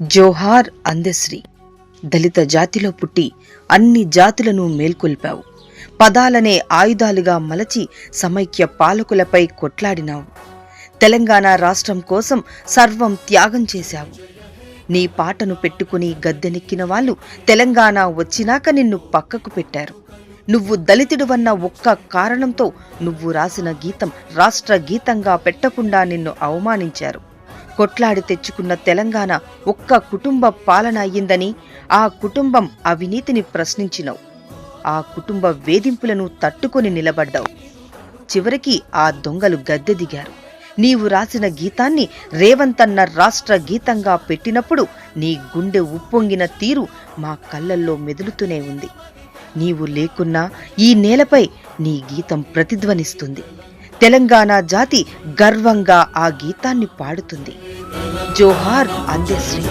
జోహార్ అందశ్రీ. దళిత జాతిలో పుట్టి అన్ని జాతులను మేల్కొల్పావు. పదాలనే ఆయుధాలుగా మలచి సమైక్య పాలకులపై కొట్లాడినావు. తెలంగాణ రాష్ట్రం కోసం సర్వం త్యాగం చేశావు. నీ పాటను పెట్టుకుని గద్దెనెక్కిన వాళ్ళు తెలంగాణ వచ్చినాక నిన్ను పక్కకు పెట్టారు. నువ్వు దళితుడివన్న ఒక్క కారణంతో నువ్వు రాసిన గీతం రాష్ట్ర గీతంగా పెట్టకుండా నిన్ను అవమానించారు. కొట్లాడి తెచ్చుకున్న తెలంగాణ ఒక్క కుటుంబ పాలన అయ్యిందని ఆ కుటుంబం అవినీతిని ప్రశ్నించినవు. ఆ కుటుంబ వేధింపులను తట్టుకొని నిలబడ్డావు. చివరికి ఆ దొంగలు గద్దె దిగారు. నీవు రాసిన గీతాన్ని రేవంత్ అన్న రాష్ట్ర గీతంగా పెట్టినప్పుడు నీ గుండె ఉప్పొంగిన తీరు మా కళ్ళల్లో మెదులుతూనే ఉంది. నీవు లేకున్నా ఈ నేలపై నీ గీతం ప్రతిధ్వనిస్తుంది. తెలంగాణ జాతి గర్వంగా ఆ గీతాన్ని పాడుతుంది. జోహార్ అందశ్రీ.